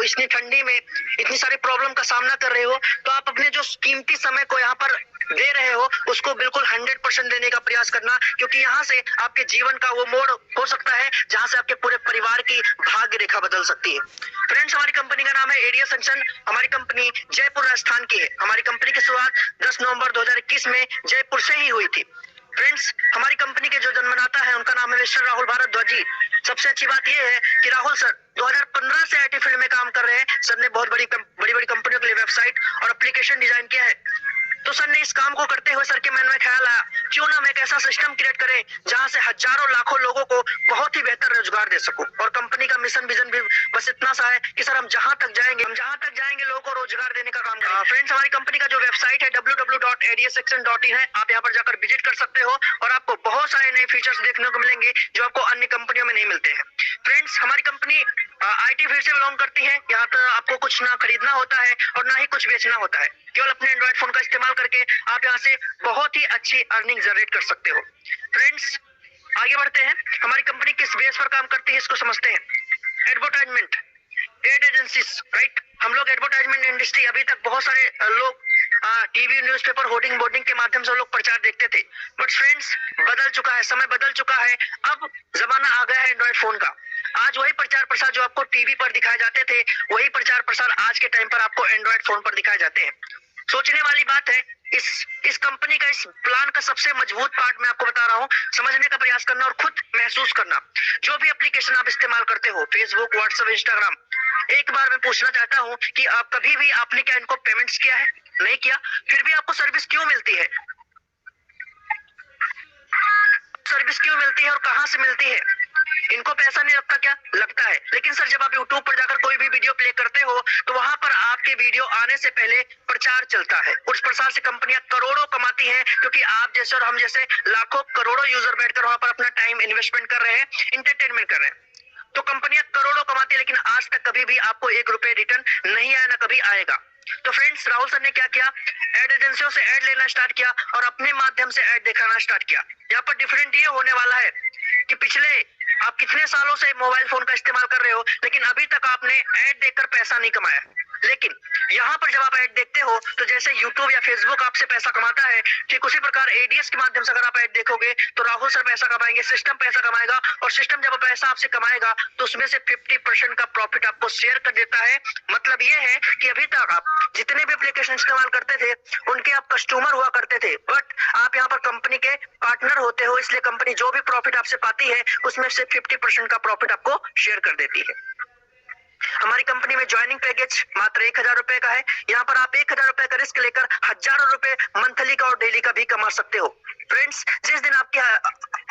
इतनी ठंडी में इतनी सारी प्रॉब्लम का सामना कर रहे हो, तो आप अपने जो कीमती समय को यहाँ पर दे रहे हो उसको बिल्कुल 100% देने का प्रयास करना, क्योंकि यहाँ से आपके जीवन का वो मोड़ हो सकता है जहाँ से आपके पूरे परिवार की भाग्य रेखा बदल सकती है। फ्रेंड्स, हमारी कंपनी का नाम है एडीएस जंक्शन। हमारी कंपनी जयपुर राजस्थान की है। हमारी कंपनी की शुरुआत 10 नवंबर 2021 में जयपुर से ही हुई थी। फ्रेंड्स, हमारी कंपनी के जो जन्मदाता है उनका नाम है मिस्टर राहुल भारद्वाज जी। सबसे अच्छी बात यह है कि राहुल सर 2015 से आईटी फील्ड में काम कर रहे हैं। सर ने बहुत बड़ी बड़ी कंपनियों के लिए वेबसाइट और एप्लीकेशन डिजाइन किया है। तो सर ने इस काम को करते हुए सर के मन में ख्याल आया, क्यों ना मैं एक ऐसा सिस्टम क्रिएट करें जहां से हजारों लाखों लोगों को बहुत ही बेहतर रोजगार दे सकूं। और कंपनी का मिशन विजन भी बस इतना सा है कि सर हम जहां तक जाएंगे लोगों को रोजगार देने का काम करें। फ्रेंड्स, हमारी कंपनी का जो वेबसाइट है www.adssection.in है, आप यहाँ पर जाकर विजिट कर सकते हो और आपको बहुत सारे नए फीचर्स देखने को मिलेंगे जो आपको अन्य कंपनियों में नहीं मिलते हैं। फ्रेंड्स, हमारी कंपनी आईटी फील्ड से बिलोंग करती है। यहाँ पर आपको कुछ ना खरीदना होता है और ना ही कुछ बेचना होता है। केवल अपने एंड्रॉइड फोन का इस्तेमाल करके आप यहाँ से बहुत ही अच्छी अर्निंग जनरेट कर सकते हो। फ्रेंड्स, आगे बढ़ते हैं। हमारी कंपनी किस बेस पर काम करती है इसको समझते हैं। Advertisement, ad agencies, right. हम लोग एडवर्टाइजमेंट इंडस्ट्री, अभी तक बहुत सारे लोग टीवी, न्यूज़पेपर, होर्डिंग, बोर्डिंग के माध्यम से लोग प्रचार देखते थे। बट फ्रेंड्स, बदल चुका है, समय बदल चुका है। अब जमाना आ गया है एंड्रॉइड फोन का। आज वही प्रचार प्रसार जो आपको टीवी पर दिखाए जाते थे, वही प्रचार प्रसार आज के टाइम पर आपको एंड्रॉइड फोन पर दिखाए जाते हैं। सोचने वाली बात है। इस कंपनी का, इस प्लान का सबसे मजबूत पार्ट मैं आपको बता रहा हूँ। समझने का प्रयास करना और खुद महसूस करना। जो भी एप्लीकेशन आप इस्तेमाल करते हो, फेसबुक, व्हाट्सएप, इंस्टाग्राम, एक बार मैं पूछना चाहता हूँ कि आप कभी भी आपने क्या इनको पेमेंट्स किया है? नहीं किया। फिर भी आपको सर्विस क्यों मिलती है? सर्विस क्यों मिलती है और कहां से मिलती है? इनको पैसा नहीं लगता क्या? लगता है। लेकिन सर, जब आप यूट्यूब पर जाकर कोई भी वीडियो प्ले करते हो तो वहां पर आपके वीडियो आने से पहले प्रचार चलता है। उस प्रसार से कंपनियां करोड़ों कमाती हैं, क्योंकि आप जैसे और हम जैसे लाखों करोड़ों यूजर बैठकर वहां पर अपना टाइम इन्वेस्टमेंट कर रहे हैं, इंटरटेनमेंट कर रहे हैं। तो कंपनियां करोड़ों कमाती है, लेकिन आज तक कभी भी आपको 1 रुपए रिटर्न नहीं आया, ना कभी आएगा। तो फ्रेंड्स, राहुल सर ने क्या किया? एड एजेंसियों से एड लेना स्टार्ट किया और अपने माध्यम से एड दिखाना स्टार्ट किया। यहाँ पर डिफरेंट ये होने वाला है कि पिछले आप कितने सालों से मोबाइल फोन का इस्तेमाल कर रहे हो, लेकिन अभी तक आपने ऐड देखकर पैसा नहीं कमाया। लेकिन यहाँ पर जब आप ऐड देखते हो तो जैसे यूट्यूब या फेसबुक आपसे पैसा कमाता है, ठीक उसी प्रकार एडीएस के माध्यम से अगर आप ऐड देखोगे तो राहुल सर पैसा कमाएंगे, सिस्टम पैसा कमाएगा। और सिस्टम जब पैसा आपसे कमाएगा तो उसमें से 50% का प्रॉफिट आपको शेयर कर देता है। मतलब ये है कि अभी तक आप जितने भी एप्लीकेशन इस्तेमाल करते थे उनके आप कस्टमर हुआ करते थे, बट आप यहाँ पर कंपनी के पार्टनर होते हो, इसलिए कंपनी जो भी प्रॉफिट आपसे पाती है उसमें से 50% का प्रॉफिट आपको शेयर कर देती है। हमारी कंपनी में ज्वाइनिंग पैकेज मात्र 1000 रुपए का है। यहाँ पर आप 1000 रुपए का रिस्क लेकर हजारों रुपए मंथली का और डेली का भी कमा सकते हो। फ्रेंड्स, जिस दिन आपकी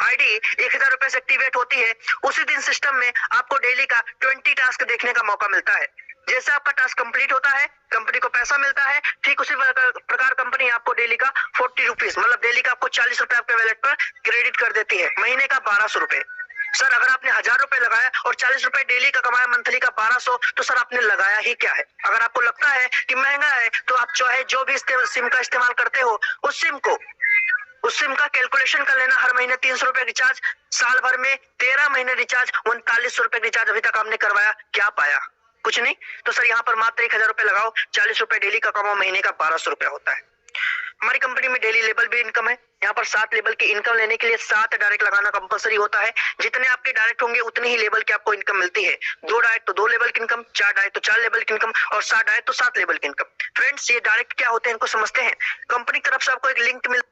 आईडी 1000 रुपए से एक्टिवेट होती है, उसी दिन सिस्टम में आपको डेली का 20 टास्क देखने का मौका मिलता है। जैसे आपका टास्क कंप्लीट होता है, कंपनी को पैसा मिलता है। ठीक उसी प्रकार कंपनी आपको डेली का 40 रुपीज, मतलब डेली का आपको 40 रुपए आपके वैलेट पर क्रेडिट कर देती है। महीने का 1200 रुपए। सर, अगर आपने 1000 रुपए लगाया और 40 रुपए डेली का कमाया, मंथली का 1200, तो सर आपने लगाया ही क्या है? अगर आपको लगता है कि महंगा है तो आप चाहे जो भी सिम का इस्तेमाल करते हो, उस सिम का कैलकुलेशन कर लेना। हर महीने 300 रुपए रिचार्ज, साल भर में 13 महीने रिचार्ज, 3900 रुपए रिचार्ज अभी तक आपने करवाया, क्या पाया? कुछ नहीं। तो सर यहाँ पर मात्र 1000 रुपए लगाओ, 40 रुपए डेली का कमाओ, महीने का 1200 रुपए होता है। हमारी कंपनी में डेली लेवल भी इनकम है। यहाँ पर 7 लेवल की इनकम लेने के लिए 7 डायरेक्ट लगाना कंपलसरी होता है। जितने आपके डायरेक्ट होंगे उतनी ही लेवल की आपको इनकम मिलती है। 2 डायरेक्ट तो 2 लेवल की इनकम, 4 डायरेक्ट तो 4 लेवल की इनकम और 7 डायरेक्ट तो 7 लेवल की इनकम। फ्रेंड्स, ये डायरेक्ट क्या होते हैं इनको समझते हैं। कंपनी की तरफ से आपको एक लिंक मिलती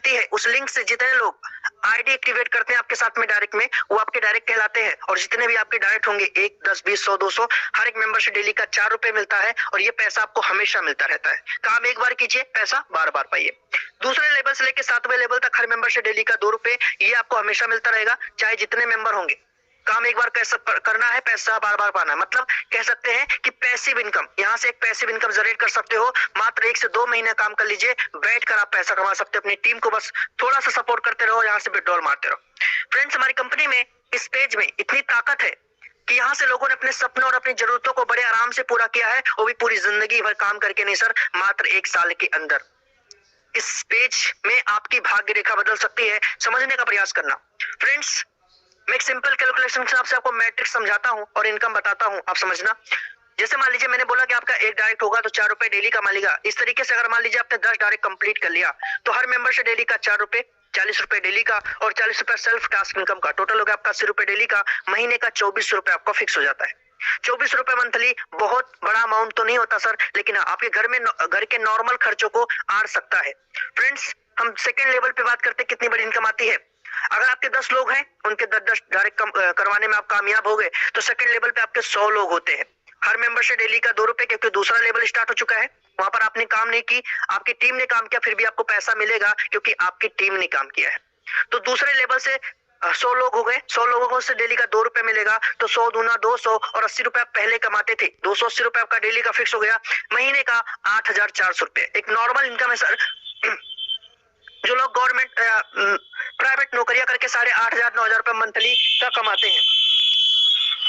है। उस लिंक से जितने लोग आईडी एक्टिवेट करते हैं आपके साथ में डायरेक्ट में, वो आपके डायरेक्ट कहलाते हैं। और जितने भी आपके डायरेक्ट होंगे, 1, 10, 20, 100, 200, हर एक मेंबर से डेली का 4 रुपए मिलता है। और ये पैसा आपको हमेशा मिलता रहता है। काम एक बार कीजिए, पैसा बार बार पाइए। दूसरे लेवल से लेकर 7वें लेवल तक हर मेंबर से डेली का 2 रुपए, ये आपको हमेशा मिलता रहेगा, चाहे जितने मेंबर होंगे। काम एक बार कैसे करना है, पैसा बार बार पाना है। मतलब कह सकते हैं कि पैसिव इनकम, यहाँ से एक पैसिव इनकम जनरेट कर सकते हो। मात्र 1 से 2 महीने काम कर लीजिए, बैठकर आप पैसा कमा सकते हो। अपनी टीम को बस थोड़ा सा सपोर्ट करते रहो, यहाँ से विड्रॉल मारते रहो। फ्रेंड्स, हमारी कंपनी में इस पेज में इतनी ताकत है कि यहाँ से लोगों ने अपने सपनों और अपनी जरूरतों को बड़े आराम से पूरा किया है, वो भी पूरी जिंदगी भर काम करके नहीं सर, मात्र 1 साल के अंदर। इस पेज में आपकी भाग्य रेखा बदल सकती है, समझने का प्रयास करना। फ्रेंड्स, मैं एक सिंपल कैलकुलेशन के हिसाब से आपको मैट्रिक्स समझाता हूँ और इनकम बताता हूँ, आप समझना। जैसे मान लीजिए मैंने बोला कि आपका एक डायरेक्ट होगा तो 4 रुपए डेली कमा लेगा। इस तरीके से अगर मान लीजिए आपने 10 डायरेक्ट कंप्लीट कर लिया तो हर मेंबर से डेली का 4 रुपए, 40 रुपए डेली का और 40 रुपए सेल्फ टास्क इनकम का, टोटल हो गया आपका 80 रुपए डेली का। महीने का 24 रुपए आपका फिक्स हो जाता है। 24 रुपए मंथली बहुत बड़ा अमाउंट तो नहीं होता सर, लेकिन आपके घर के नॉर्मल खर्चों को आड़ सकता है। फ्रेंड्स, हम सेकेंड लेवल पे बात करते हैं कितनी बड़ी इनकम आती है। अगर आपके 10 लोग हैं, उनके 10 डायरेक्ट करवाने में आप कामयाब हो गए तो सेकंड लेवल पे आपके 100 लोग होते हैं। हर मेंबर से डेली का 2 रुपए, क्योंकि दूसरा लेवल स्टार्ट हो चुका है। वहां पर आपने काम नहीं की, आपकी टीम ने काम किया, फिर भी आपको पैसा मिलेगा क्योंकि आपकी टीम ने काम किया है। तो दूसरे लेवल से 100 लोग हो गए, 100 लोगों से डेली का 2 रुपए मिलेगा, तो 100 दूना 200 और 80 रुपए आप पहले कमाते थे, 280 रुपए आपका डेली का फिक्स हो गया। महीने का 8,400 रुपए एक नॉर्मल इनकम है सर। जो लोग गवर्नमेंट प्राइवेट नौकरियां करके 8,500 9,000 रुपए मंथली का कमाते हैं।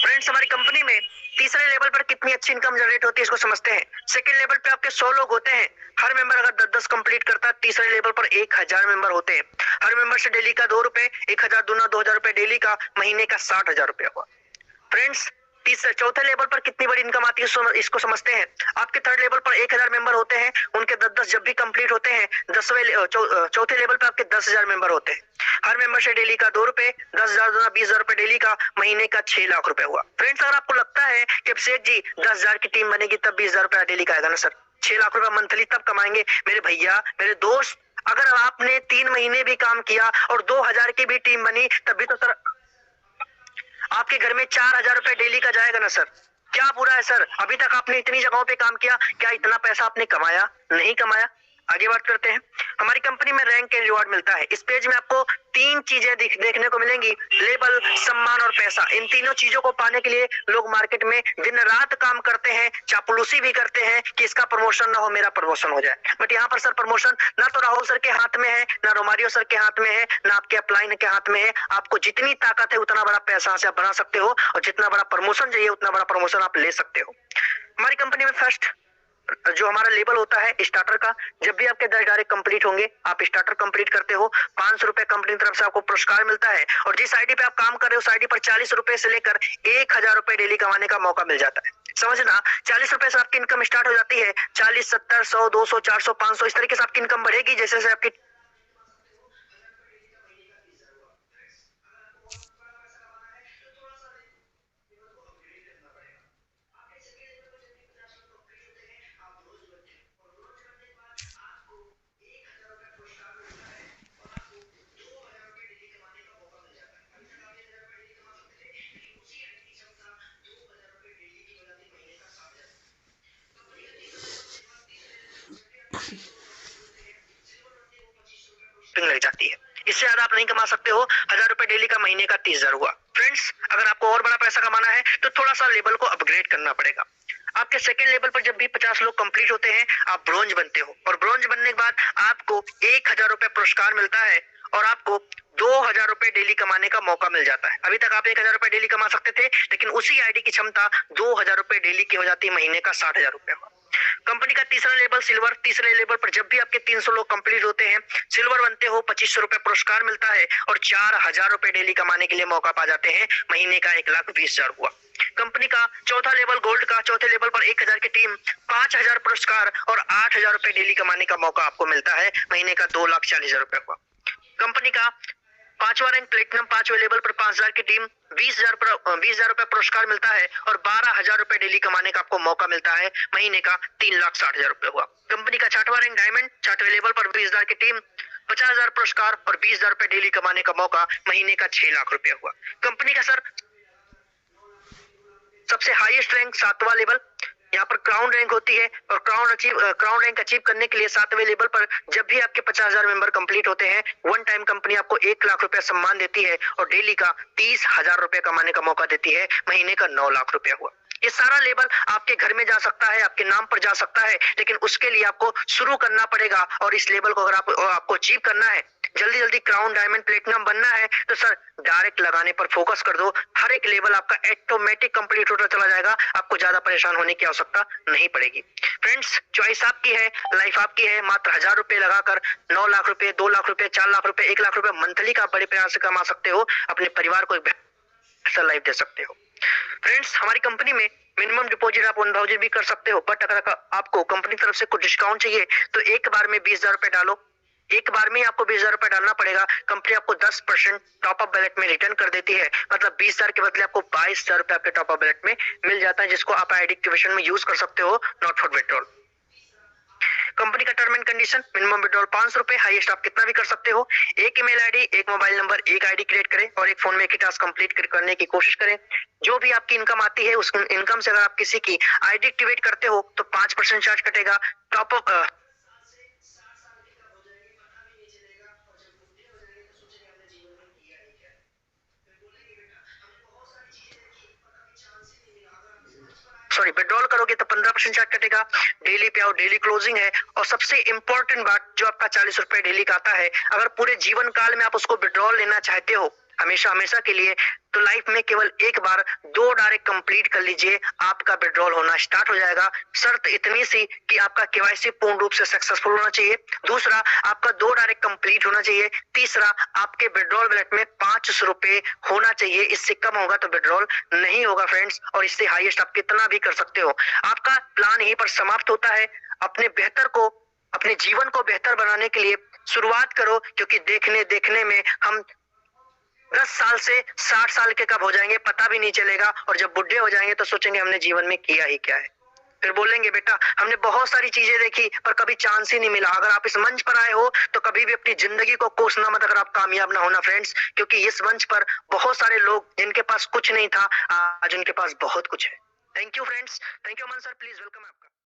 फ्रेंड्स, हमारी कंपनी में तीसरे लेवल पर कितनी अच्छी इनकम जनरेट होती है इसको समझते हैं। सेकंड लेवल पे आपके 100 लोग होते हैं, हर मेंबर अगर 10-10 कंप्लीट करता है, तीसरे लेवल पर 1,000 मेंबर होते हैं। हर मेंबर से डेली का 2 रुपए, 1,000 दूना 2,000 रुपए डेली का, महीने का 60,000 रुपए हुआ। फ्रेंड्स, चौथे लेवल पर कितनी बड़ी इनकम आती है इसको समझते हैं। आपके थर्ड लेवल पर 1,000 मेंबर होते हैं, उनके 10-10 जब भी कंप्लीट होते हैं, चौथे लेवल पर आपके 10,000 मेंबर होते हैं। हर मेंबर से डेली का 2 रुपए, 10,000 दूना 20,000 रुपए डेली का, महीने का 6 लाख रुपए हुआ। फ्रेंड्स, अगर आपको लगता है कि अभिषेक जी 10,000 की टीम बनेगी तब 20,000 रुपए डेली का आएगा ना सर, 6 लाख रुपए मंथली तब कमाएंगे। मेरे भैया, मेरे दोस्त, अगर आपने 3 महीने भी काम किया और 2,000 की भी टीम बनी तब भी तो सर आपके घर में 4,000 रुपए डेली का जाएगा ना सर। क्या बुरा है सर? अभी तक आपने इतनी जगहों पे काम किया, क्या इतना पैसा आपने कमाया? नहीं कमाया। आगे बात करते हैं। हमारी कंपनी में रैंक एंड रिवॉर्ड मिलता है। इस पेज में आपको 3 चीजें देखने को मिलेंगी, लेबल, सम्मान और पैसा। इन तीनों चीजों को पाने के लिए लोग मार्केट में दिन रात काम करते हैं, चापलूसी भी करते हैं कि इसका प्रमोशन ना हो, मेरा प्रमोशन हो जाए। बट यहाँ पर सर प्रमोशन ना तो राहुल सर के हाथ में है, ना रोमारियो सर के हाथ में है, ना आपके अपलाइन के हाथ में है। आपको जितनी ताकत है उतना बड़ा पैसा से आप बना सकते हो, और जितना बड़ा प्रमोशन चाहिए उतना बड़ा प्रमोशन आप ले सकते हो। हमारी कंपनी में फर्स्ट जो हमारा लेवल होता है स्टार्टर का, जब भी आपके 10 डायरेक्ट कंप्लीट होंगे, आप स्टार्टर कंप्लीट करते हो, 500 रुपए कंपनी की तरफ से आपको पुरस्कार मिलता है। और जिस आईडी पे आप काम कर रहे हो उस आईडी पर 40 रुपए से लेकर 1,000 रुपए डेली कमाने का मौका मिल जाता है। समझना, 40 रुपए से आपकी इनकम स्टार्ट हो जाती है। 40, 70, 100, 200, 400, 500 इस तरीके से आपकी इनकम बढ़ेगी जैसे जैसे आपकी लग जाती है। इससे ज्यादा आप नहीं कमा सकते हो। 1,000 रुपए डेली का, महीने का 30,000 हुआ। फ्रेंड्स, अगर आपको और बड़ा पैसा कमाना है तो थोड़ा सा लेवल को अपग्रेड करना पड़ेगा। आपके सेकंड लेवल पर जब भी 50 लोग कंप्लीट होते हैं, आप ब्रोंज बनते हो, और ब्रोंज बनने के बाद आपको 1,000 रुपए पुरस्कार मिलता है और आपको 2,000 रुपए डेली कमाने का मौका मिल जाता है। अभी तक आप 1,000 रुपए डेली कमा सकते थे, लेकिन उसी आईडी की क्षमता 2,000 रुपए डेली की हो जाती है, महीने का 60,000 रुपए हुआ। कंपनी का तीसरा लेवल सिल्वर, तीसरे लेवल पर जब भी आपके 300 लोग कंप्लीट होते हैं, सिल्वर बनते हो, 2,500 रुपए पुरस्कार मिलता है और 4,000 रुपए डेली कमाने के लिए मौका पा जाते हैं, महीने का 1,20,000 हुआ। कंपनी का चौथा लेवल गोल्ड का, चौथे लेवल पर 1,000 की टीम, 5,000 पुरस्कार और 8,000 रुपए डेली कमाने का मौका आपको मिलता है, महीने का 2,40,000 रुपए हुआ। कंपनी का 5वां रैंक प्लेटिनम, 5वें लेवल पर 5,000 की टीम, 20,000 रुपए पुरस्कार मिलता है और 12,000 रुपए डेली कमाने का आपको मौका मिलता है, महीने का 3,60,000 रुपए हुआ। कंपनी का 6वां रैंक डायमंड, 6वें लेवल पर 20,000 की टीम, 50,000 पुरस्कार और 20,000 रुपए डेली कमाने का मौका, महीने का 6 लाख रुपए हुआ। कंपनी का सर सबसे हाईएस्ट रैंक 7वां लेवल, यहाँ पर क्राउन रैंक होती है, और क्राउन रैंक अचीव करने के लिए 7वें लेवल पर जब भी आपके 50,000 मेंबर कंप्लीट होते हैं, वन टाइम कंपनी आपको 1 लाख रुपए सम्मान देती है और डेली का 30,000 रुपए कमाने का मौका देती है, महीने का 9 लाख रुपया हुआ। ये सारा लेवल आपके घर में जा सकता है, आपके नाम पर जा सकता है, लेकिन उसके लिए आपको शुरू करना पड़ेगा। और इस लेवल को अगर आपको अचीव करना है, जल्दी जल्दी क्राउन डायमंड प्लेटिनम बनना है, तो सर डायरेक्ट लगाने पर फोकस कर दो। हर एक लेवल आपका ऑटोमेटिक कंप्लीट होता चला जाएगा, आपको ज्यादा परेशान होने की आवश्यकता नहीं पड़ेगी। फ्रेंड्स, चॉइस आपकी है, लाइफ आपकी है। मात्र 1,000 रुपए लगाकर 9 लाख रुपए, 2 लाख रुपए, 4 लाख रुपए, 1 लाख रुपए मंथली का बड़े प्रयास से कमा सकते हो, अपने परिवार को ऐसा लाइव दे सकते हो। फ्रेंड्स, हमारी कंपनी में मिनिमम डिपॉजिट आप 1000 भी कर सकते हो, बट अगर आपको कंपनी तरफ से कुछ डिस्काउंट चाहिए तो एक बार में 20,000 रुपए डालो। एक बार में आपको 20,000 रुपए डालना पड़ेगा। कंपनी आपको 10% टॉप अप बैलेट में रिटर्न कर देती है, मतलब 20,000 के बदले आपको 22,000 रुपए आपके टॉप अप बैलेट में मिल जाता है, जिसको आप आईडी एक्टिवेशन में यूज कर सकते हो, नॉट फॉर विड्रॉल। कंपनी का term and condition, minimum withdrawal 500 रुपए, हाईएस्ट आप कितना भी कर सकते हो। एक ईमेल आईडी, एक मोबाइल नंबर, एक आईडी क्रिएट करें और एक फोन में एक ही टास्क कंप्लीट करने की कोशिश करें। जो भी आपकी इनकम आती है उस इनकम से अगर आप किसी की आईडी एक्टिवेट करते हो तो 5% चार्ज कटेगा। टॉप अप सॉरी विड्रॉल करोगे तो 15% चार्ज कटेगा। डेली पे आओ, डेली क्लोजिंग है। और सबसे इंपॉर्टेंट बात, जो आपका 40 रुपए डेली का आता है, अगर पूरे जीवन काल में आप उसको विड्रॉल लेना चाहते हो हमेशा हमेशा के लिए, तो लाइफ में केवल एक बार 2 डायरेक्ट कंप्लीट कर लीजिए, आपका विड्रॉल होना स्टार्ट हो जाएगा। शर्त इतनी सी कि आपका केवाईसी पूर्ण रूप से सक्सेसफुल होना चाहिए। दूसरा, आपका 2 डायरेक्ट कंप्लीट होना चाहिए। तीसरा, आपके विड्रॉल वॉलेट में 500 रुपए होना चाहिए। इससे कम होगा तो विड्रॉल नहीं होगा फ्रेंड्स, और इससे हाईएस्ट आप कितना भी कर सकते हो। आपका प्लान यहीं पर समाप्त होता है। अपने बेहतर को, अपने जीवन को बेहतर बनाने के लिए शुरुआत करो, क्योंकि देखने देखने में हम 10 साल से 60 साल के कब हो जाएंगे पता भी नहीं चलेगा, और जब बुढ़े हो जाएंगे तो सोचेंगे हमने जीवन में किया ही क्या है। फिर बोलेंगे बेटा हमने बहुत सारी चीजें देखी पर कभी चांस ही नहीं मिला। अगर आप इस मंच पर आए हो तो कभी भी अपनी जिंदगी को कोसना मत अगर आप कामयाब ना होना फ्रेंड्स, क्योंकि इस मंच पर बहुत सारे लोग जिनके पास कुछ नहीं था आज उनके पास बहुत कुछ है। Thank you friends, thank you Aman sir, please welcome आपका।